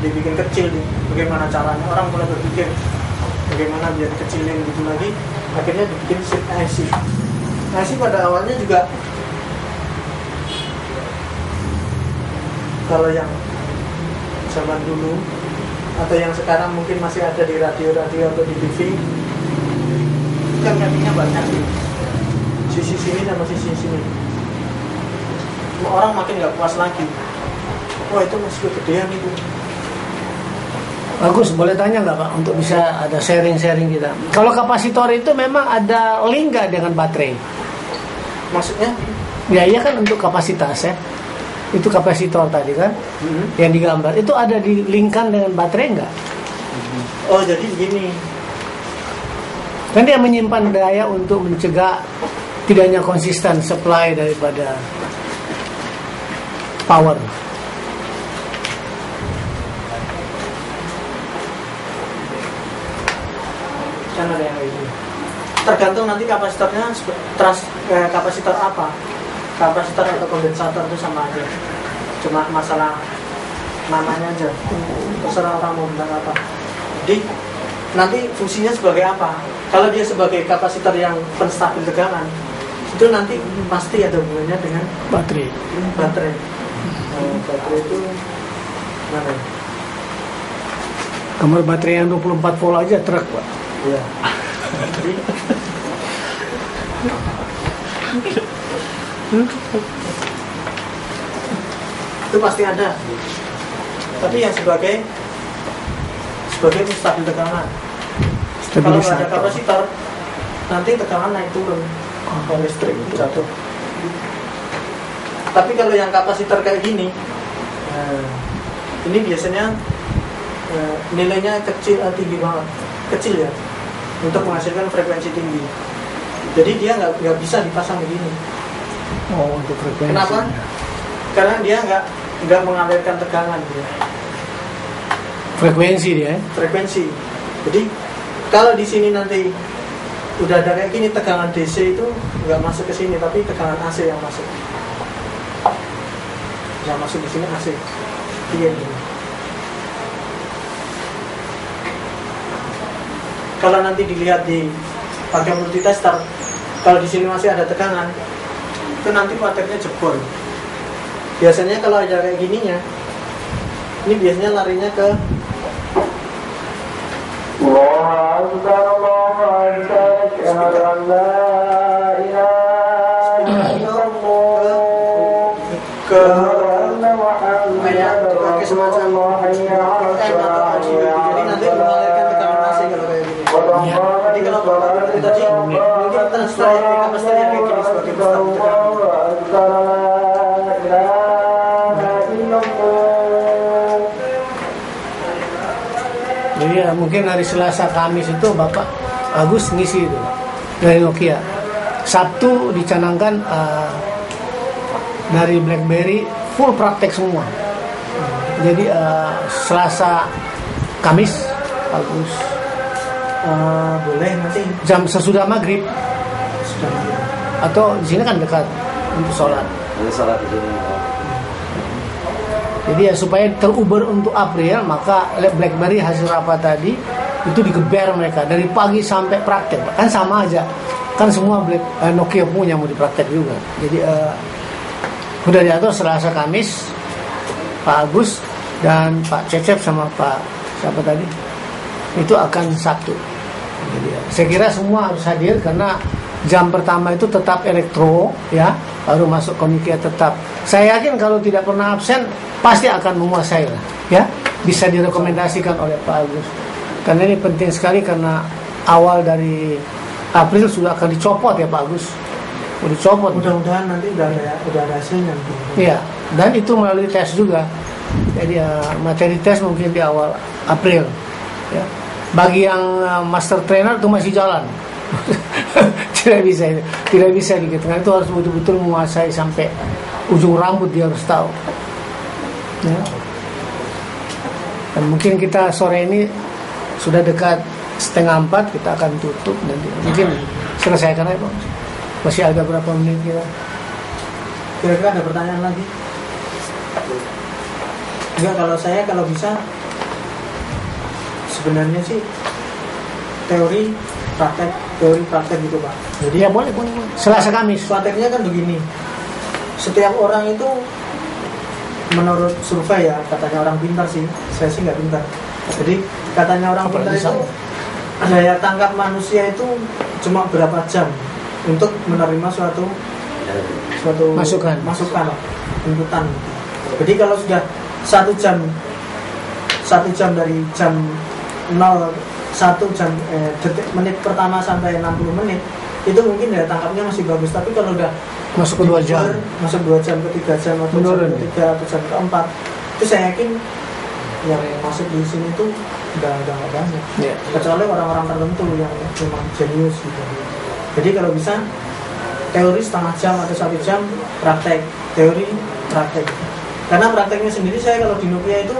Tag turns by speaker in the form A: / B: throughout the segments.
A: dibikin kecil nih. Bagaimana caranya? Orang mulai berpikir bagaimana biar kecilin gitu lagi. Akhirnya dibikin chip IC. IC pada awalnya juga kalau yang zaman dulu atau yang sekarang mungkin masih ada di radio-radio atau di TV, kan kakinya banyak nih, sisi sini sama sisi sini. Orang makin nggak puas lagi. Wah, itu masih kegedean itu.
B: Bagus, boleh tanya nggak Pak untuk bisa ada sharing-sharing kita. Kalau kapasitor itu memang ada link nggak dengan baterai?
A: Maksudnya?
B: Ya iya kan untuk kapasitas ya. Itu kapasitor tadi kan, yang digambar. Itu ada dilingkan dengan baterai nggak?
A: Oh, jadi begini.
B: Kan dia menyimpan daya untuk mencegah tidaknya konsisten supply daripada power.
A: Kan ada yang kayak gini. Tergantung nanti kapasitornya kapasitor apa. Kapasitor atau kondensator itu sama aja. Cuma masalah namanya aja. Terserah orang mau bilang apa. Jadi nanti fungsinya sebagai apa? Kalau dia sebagai kapasitor yang penstabil tegangan, itu nanti pasti ada hubungannya dengan
B: Baterai.
A: Baterai itu mana?
B: Kamar baterai yang 24 volt aja truk Pak.
A: Iya. Jadi itu pasti ada. Tapi yang sebagai penstabil tegangan. Kalau ada kapasitor, nanti tegangan naik turun, listrik jatuh. Tapi kalau yang kapasitor kayak gini, ini biasanya nilainya kecil, tinggi banget, kecil ya, untuk menghasilkan frekuensi tinggi. Jadi dia nggak bisa dipasang begini.
B: Oh, untuk frekuensi.
A: Kenapa? Karena dia nggak mengalirkan tegangan dia.
B: Frekuensi dia.
A: Frekuensi. Jadi kalau di sini nanti udah ada kayak gini, tegangan DC itu nggak masuk ke sini, tapi tegangan AC yang masuk. Yang masuk di sini AC. Iya. Kalau nanti dilihat di pakai multitester, kalau di sini masih ada tegangan, itu nanti wattnya jebol. Biasanya kalau ada kayak gininya, ini biasanya larinya ke ke kayak semacam atau AD. Jadi nanti mengalirkan tekanan AC kalau kayak gini. Jadi kalau Bapak berarti tadi mungkin transfer yang kapasitor yang kayak gini sebagai penstabil tegangan.
B: Jadi ya, mungkin hari Selasa Kamis itu Bapak Agus ngisi itu dari Nokia. Sabtu dicanangkan dari BlackBerry full praktek semua. Jadi Selasa Kamis Agus
A: Boleh nanti
B: jam sesudah maghrib
A: sudah.
B: atau di sini kan dekat untuk sholat.
C: Ada salat di sini.
B: Jadi ya supaya teruber untuk April, maka BlackBerry hasil rapat tadi itu digeber mereka dari pagi sampai praktek. Kan sama aja, kan semua Nokia punya mau dipraktek juga. Jadi udah diatur Selasa Kamis Pak Agus dan Pak Cecep sama Pak siapa tadi itu akan Sabtu. Jadi saya kira semua harus hadir karena jam pertama itu tetap elektro ya, baru masuk komika tetap. Saya yakin kalau tidak pernah absen pasti akan menguasai lah ya, bisa direkomendasikan oleh Pak Agus karena ini penting sekali karena awal dari April sudah akan dicopot ya Pak Agus. Udah dicopot.
A: Mudah-mudahan nanti udah ada hasilnya.
B: Iya, dan itu melalui tes juga. Jadi materi tes mungkin di awal April ya. Bagi yang master trainer itu masih jalan. tidak bisa dikatakan, itu harus betul-betul menguasai sampai ujung rambut, dia harus tahu ya. Dan mungkin kita sore ini sudah dekat 3:30, kita akan tutup nanti. Mungkin selesaikan aja Pak. Masih ada berapa menit kita?
A: Kira-kira ada pertanyaan lagi? Enggak, kalau bisa sebenarnya sih teori praktek gitu Pak. Jadi
B: Ya boleh. Selasa Kamis.
A: prakteknya kan begini, setiap orang itu menurut survei ya, katanya orang pintar sih, saya sih nggak pintar. Jadi katanya orang pintar itu daya tangkap manusia itu cuma berapa jam untuk menerima suatu
B: Masukan.
A: tuntutan. Jadi kalau sudah 1 jam dari jam 1 menit pertama sampai 60 menit itu mungkin daya tangkapnya masih bagus, tapi kalau udah
B: Masuk ke 2 jam.
A: masuk 2 jam ke 3 jam atau
B: Menurun.
A: jam ke 3 atau jam ke 4 itu saya yakin yang masuk di sini tuh udah nggak banyak, kecuali orang-orang tertentu yang memang jenius gitu. Jadi kalau bisa teori setengah jam atau 1 jam, praktek teori praktek. Karena prakteknya sendiri saya kalau di Nokia itu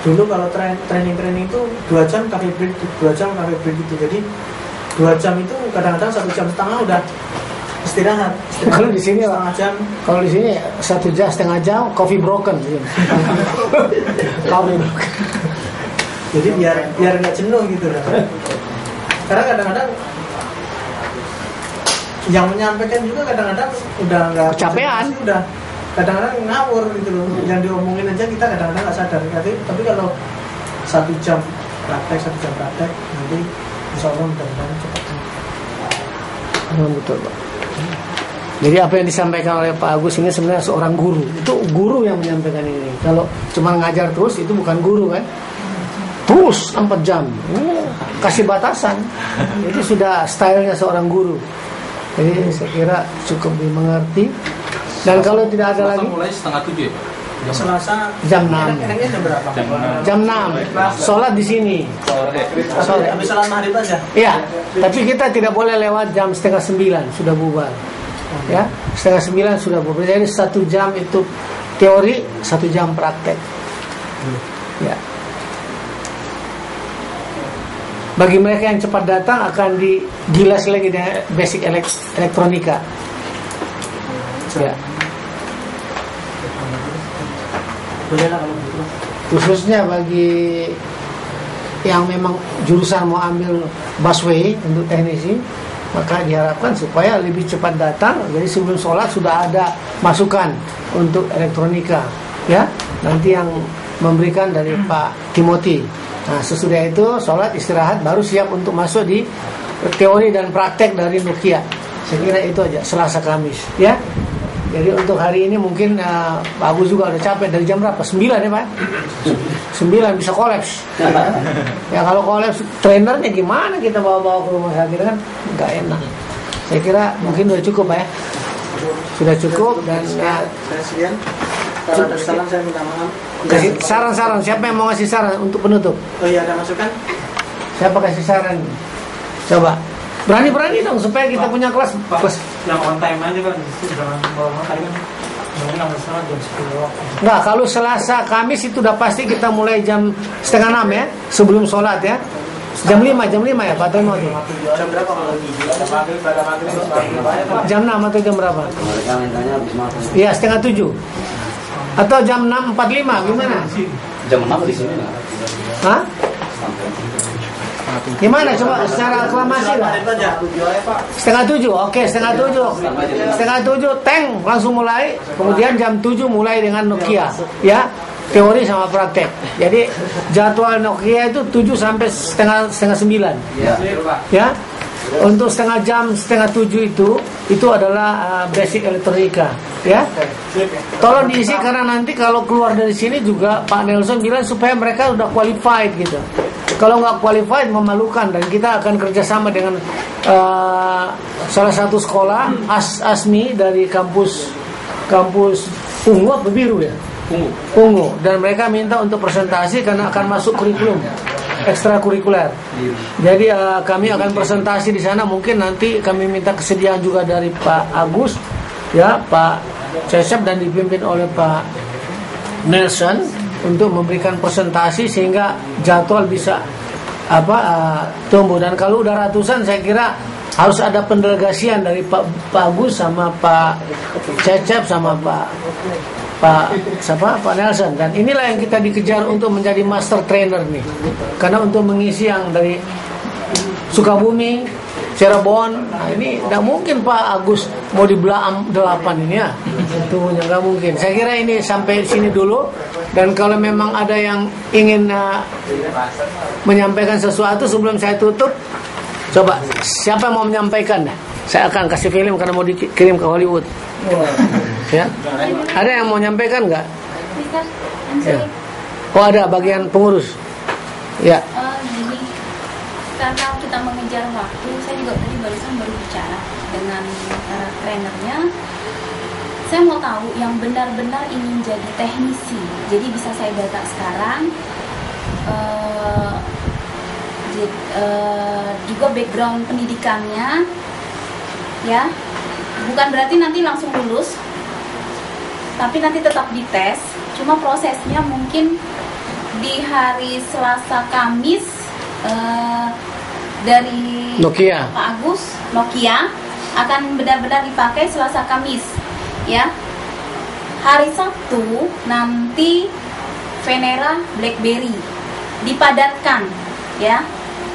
A: dulu kalau training itu 2 jam cafe break, 2 jam cafe break gitu. Jadi 2 jam itu kadang-kadang 1 jam setengah udah istirahat.
B: Kalau di sini
A: setengah jam.
B: Kalau di sini 1 jam setengah jam coffee broken. Coffee broken.
A: Jadi biar nggak jenuh gitu lah. Karena kadang-kadang yang menyampaikan juga kadang-kadang udah nggak
B: Kecapean.
A: udah kadang-kadang ngawur gitu loh. Yang diomongin aja kita kadang-kadang nggak sadar. Tapi kalau 1 jam praktek, 1 jam praktek, nanti insya Allah mudah-mudahan cepat.
B: Betul Pak. Jadi apa yang disampaikan oleh Pak Agus ini sebenarnya seorang guru. Itu guru yang menyampaikan ini. Kalau cuma ngajar terus itu bukan guru kan. Terus 4 jam. Kasih batasan. Itu sudah stylenya seorang guru. Jadi saya kira cukup dimengerti. Dan kalau tidak ada lagi
C: mulai setengah 7 ya Pak?
A: Selasa
B: jam 6.
A: enaknya jam berapa?
B: Jam 6. Sholat di sini.
A: Sore. Habis salat maghrib aja.
B: Iya, tapi kita tidak boleh lewat jam setengah 9 sudah bubar. Ya, setengah 9 sudah bubar. Jadi 1 jam itu teori, 1 jam praktek. Ya. Bagi mereka yang cepat datang akan digilas lagi dengan basic elektronika. Ya.
A: Boleh lah kalau gitu.
B: Khususnya bagi yang memang jurusan mau ambil busway untuk teknisi, maka diharapkan supaya lebih cepat datang. Jadi sebelum sholat sudah ada masukan untuk elektronika, ya. Nanti yang memberikan dari Pak Timothy. Nah, sesudah itu sholat istirahat baru siap untuk masuk di teori dan praktek dari Nokia. Saya kira itu aja Selasa Kamis, ya. Jadi untuk hari ini mungkin Pak Agus juga udah capek dari jam berapa? 9 ya Pak? 9 bisa kolaps. Ya kalau kolaps trainernya gimana kita bawa-bawa ke rumah sakit kan nggak enak. Saya kira mungkin udah cukup Pak ya. Sudah cukup dan
A: Saya sekian. Kalau ada salah saya minta maaf.
B: kasih saran-saran. Siapa yang mau ngasih saran untuk penutup?
A: Oh iya, ada masukan?
B: Siapa kasih saran? Coba. Berani-berani dong supaya kita punya kelas.
A: Yang on time aja Pak. Jangan bawa tadi kan. Mungkin nggak salah jam 10 waktu.
B: Nggak, kalau Selasa Kamis itu udah pasti kita mulai jam setengah 6 ya, sebelum sholat ya. Jam 5 ya Pak Tono.
A: Jam berapa kalau lagi? Pada maghrib.
B: Jam 6 atau jam berapa? Iya, setengah 7. Atau jam 6.45 gimana?
C: Jam 6 di sini.
B: Hah? Gimana coba secara aklamasi lah. Setengah 7, oke setengah 7. Setengah 7 tank langsung mulai. Kemudian jam 7 mulai dengan Nokia, ya. Teori sama praktek. Jadi jadwal Nokia itu 7 sampai setengah 9. Ya. Untuk setengah jam, setengah 7 itu adalah basic elektronika, ya. Tolong diisi karena nanti kalau keluar dari sini juga Pak Nelson bilang supaya mereka udah qualified gitu. Kalau nggak qualified memalukan, dan kita akan kerjasama dengan salah satu sekolah ASMI dari kampus Ungu atau Biru ya? Ungu. Dan mereka minta untuk presentasi karena akan masuk kurikulum ekstrakurikuler. Jadi kami akan presentasi di sana. Mungkin nanti kami minta kesediaan juga dari Pak Agus, ya, Pak Cecep, dan dipimpin oleh Pak Nelson untuk memberikan presentasi sehingga jadwal bisa tumbuh. Dan kalau udah ratusan, saya kira harus ada pendelegasian dari Pak Agus sama Pak Cecep sama Pak Pak Nelson, dan inilah yang kita dikejar untuk menjadi master trainer nih. Karena untuk mengisi yang dari Sukabumi, Cirebon, nah ini tidak mungkin Pak Agus mau di belah 8 ini ya, itu nggak mungkin. Saya kira ini sampai sini dulu, dan kalau memang ada yang ingin menyampaikan sesuatu sebelum saya tutup, coba siapa yang mau menyampaikan? Saya akan kasih film karena mau dikirim ke Hollywood. Ya, ada yang mau menyampaikan nggak? Ya. Oh ada bagian pengurus. Ya.
D: Gini, karena kita mengejar waktu, saya juga tadi baru bicara dengan trainernya. Saya mau tahu yang benar-benar ingin jadi teknisi, jadi bisa saya data sekarang. Juga background pendidikannya, ya, bukan berarti nanti langsung lulus, tapi nanti tetap dites. Cuma prosesnya mungkin di hari Selasa Kamis dari
B: Nokia.
D: Pak Agus, Nokia akan benar-benar dipakai Selasa Kamis, ya. Hari Sabtu nanti Venera, BlackBerry dipadatkan, ya.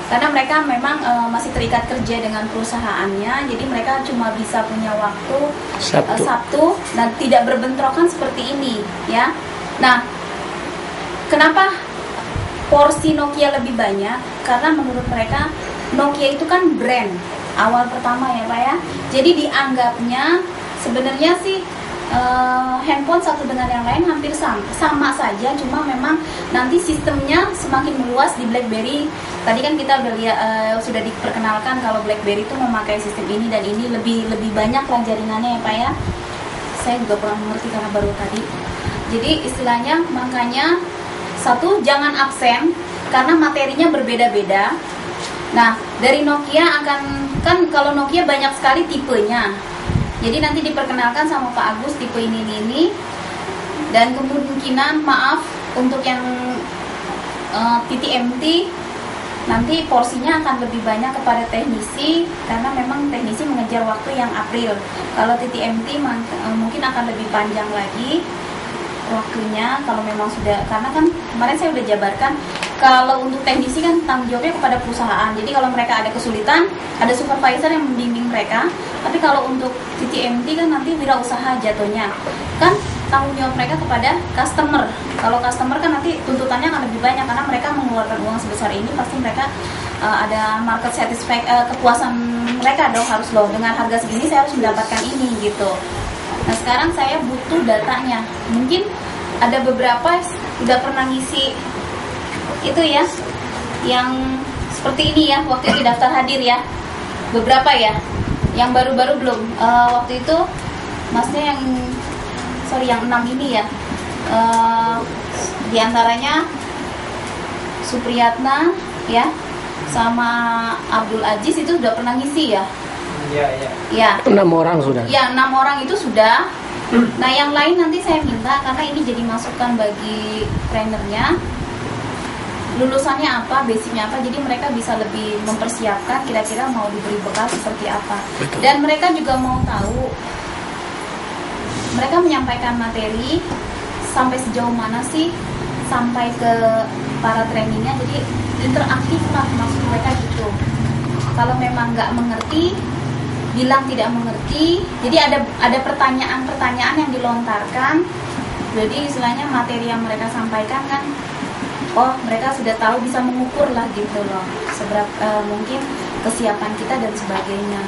D: Karena mereka memang masih terikat kerja dengan perusahaannya, jadi mereka cuma bisa punya waktu Sabtu dan tidak berbentrokan seperti ini, ya. Nah, kenapa porsi Nokia lebih banyak? Karena menurut mereka Nokia itu kan brand awal pertama ya Pak ya. Jadi dianggapnya sebenarnya sih handphone satu dengan yang lain hampir sama saja, cuma memang nanti sistemnya semakin meluas di BlackBerry. Tadi kan kita udah lihat, sudah diperkenalkan kalau BlackBerry itu memakai sistem ini dan ini lebih banyak lah jaringannya ya Pak ya. Saya juga kurang mengerti karena baru tadi. Jadi istilahnya makanya satu, jangan absen karena materinya berbeda-beda. Nah, dari Nokia kan kalau Nokia banyak sekali tipenya. Jadi nanti diperkenalkan sama Pak Agus tipe ini, dan kemungkinan maaf untuk yang TTMT nanti porsinya akan lebih banyak kepada teknisi karena memang teknisi mengejar waktu yang April. Kalau TTMT mungkin akan lebih panjang lagi waktunya kalau memang sudah, karena kan kemarin saya udah jabarkan kalau untuk teknisi kan tanggung jawabnya kepada perusahaan. Jadi kalau mereka ada kesulitan, ada supervisor yang membimbing mereka. Tapi kalau untuk TTMT kan nanti wirausaha jatuhnya, kan tanggung jawab mereka kepada customer. Kalau customer kan nanti tuntutannya akan lebih banyak karena mereka mengeluarkan uang sebesar ini, pasti mereka ada market kepuasan mereka dong, harus loh dengan harga segini saya harus mendapatkan ini gitu. Nah sekarang saya butuh datanya. Mungkin ada beberapa udah pernah ngisi itu ya, yang seperti ini ya, waktu itu daftar hadir ya, beberapa ya, yang baru-baru belum. Waktu itu masnya yang 6 ini ya, diantaranya Supriyatna ya, sama Abdul Aziz itu sudah pernah ngisi ya. Ya.
B: 6 orang sudah.
D: Ya, 6 orang itu sudah. Nah, yang lain nanti saya minta karena ini jadi masukan bagi trainernya. Lulusannya apa, basicnya apa, jadi mereka bisa lebih mempersiapkan kira-kira mau diberi bekal seperti apa.
B: Betul.
D: Dan mereka juga mau tahu, mereka menyampaikan materi sampai sejauh mana sih sampai ke para trainingnya, jadi interaktif lah maksud mereka gitu. Kalau memang nggak mengerti, bilang tidak mengerti. Jadi ada pertanyaan-pertanyaan yang dilontarkan. Jadi istilahnya materi yang mereka sampaikan kan, oh mereka sudah tahu, bisa mengukur lah gitu loh, seberapa mungkin kesiapan kita dan sebagainya.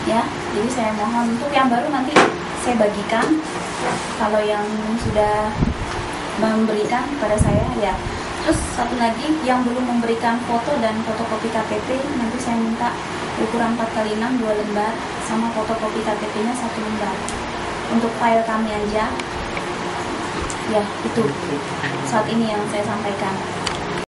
D: Ya, jadi saya mohon untuk yang baru nanti saya bagikan. Kalau yang sudah memberikan kepada saya ya. Terus satu lagi yang belum memberikan foto dan fotokopi KTP, nanti saya minta ukuran 4x6 2 lembar sama fotokopi KTP-nya 1 lembar untuk file kami aja. Ya, itu saat ini yang saya sampaikan.